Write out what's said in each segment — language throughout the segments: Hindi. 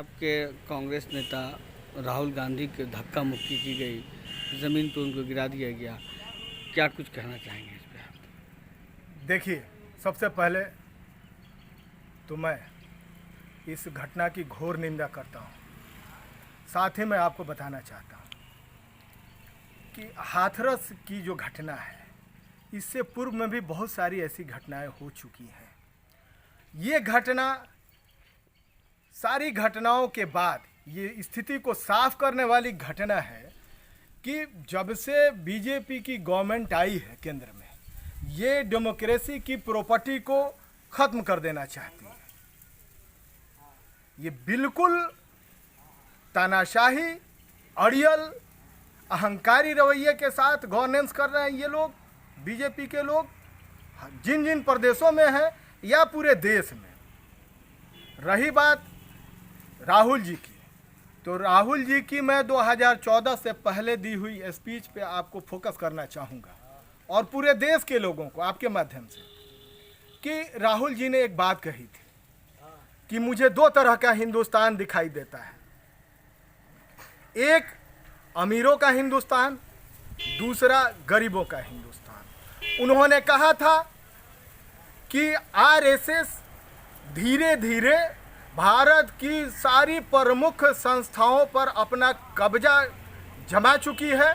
आपके कांग्रेस नेता राहुल गांधी के धक्का मुक्की की गई, ज़मीन पर उनको गिरा दिया गया, क्या कुछ कहना चाहेंगे इस पे आप? देखिए, सबसे पहले तो मैं इस घटना की घोर निंदा करता हूँ। साथ ही मैं आपको बताना चाहता हूँ कि हाथरस की जो घटना है, इससे पूर्व में भी बहुत सारी ऐसी घटनाएं हो चुकी हैं। ये घटना सारी घटनाओं के बाद ये स्थिति को साफ करने वाली घटना है कि जब से बीजेपी की गवर्नमेंट आई है केंद्र में, ये डेमोक्रेसी की प्रॉपर्टी को ख़त्म कर देना चाहती है। ये बिल्कुल तानाशाही, अड़ियल, अहंकारी रवैये के साथ गवर्नेंस कर रहे हैं ये लोग, बीजेपी के लोग, जिन जिन प्रदेशों में हैं या पूरे देश में। रही बात राहुल जी की, तो राहुल जी की मैं 2014 से पहले दी हुई स्पीच पे आपको फोकस करना चाहूँगा और पूरे देश के लोगों को आपके माध्यम से, कि राहुल जी ने एक बात कही थी कि मुझे दो तरह का हिंदुस्तान दिखाई देता है, एक अमीरों का हिंदुस्तान, दूसरा गरीबों का हिंदुस्तान। उन्होंने कहा था कि आरएसएस धीरे धीरे भारत की सारी प्रमुख संस्थाओं पर अपना कब्जा जमा चुकी है,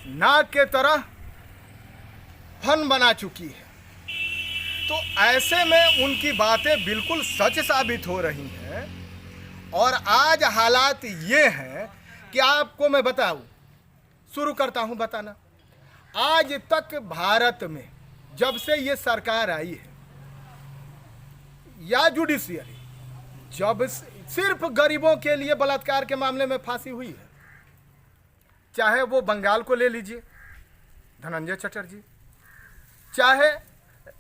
नाक के तरह फन बना चुकी है। तो ऐसे में उनकी बातें बिल्कुल सच साबित हो रही हैं। और आज हालात ये हैं कि आपको मैं बताऊं, शुरू करता हूं बताना। आज तक भारत में जब से ये सरकार आई है या जुडिशियरी, जब सिर्फ गरीबों के लिए बलात्कार के मामले में फांसी हुई है, चाहे वो बंगाल को ले लीजिए धनंजय चटर्जी, चाहे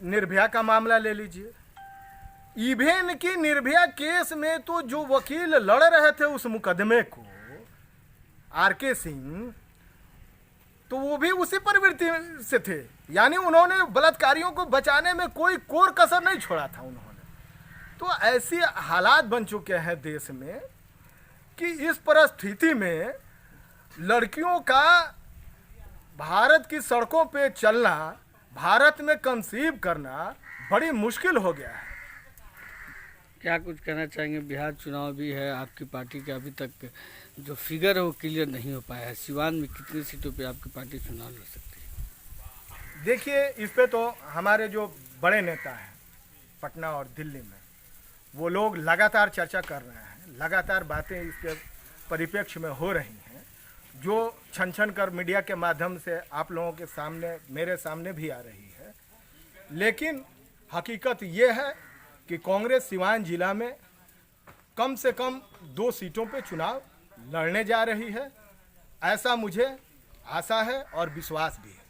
निर्भया का मामला ले लीजिए, इवेन की निर्भया केस में तो जो वकील लड़ रहे थे उस मुकदमे को, आरके सिंह, तो वो भी उसी प्रवृत्ति से थे। यानी उन्होंने बलात्कारियों को बचाने में कोई कोर कसर नहीं छोड़ा था उन्होंने। तो ऐसी हालात बन चुके हैं देश में कि इस परिस्थिति में लड़कियों का भारत की सड़कों पे चलना, भारत में कंसीव करना बड़ी मुश्किल हो गया है। क्या कुछ कहना चाहेंगे? बिहार चुनाव भी है, आपकी पार्टी का अभी तक जो फिगर है वो क्लियर नहीं हो पाया है। सिवान में कितनी सीटों पे आपकी पार्टी चुनाव लड़ सकती है? देखिए, इस पे तो हमारे जो बड़े नेता हैं पटना और दिल्ली में, वो लोग लगातार चर्चा कर रहे हैं, लगातार बातें इसके परिप्रेक्ष्य में हो रही हैं, जो छन छन कर मीडिया के माध्यम से आप लोगों के सामने, मेरे सामने भी आ रही है। लेकिन हकीकत ये है कि कांग्रेस सिवान जिला में कम से कम 2 सीटों पे चुनाव लड़ने जा रही है। ऐसा मुझे आशा है और विश्वास भी है।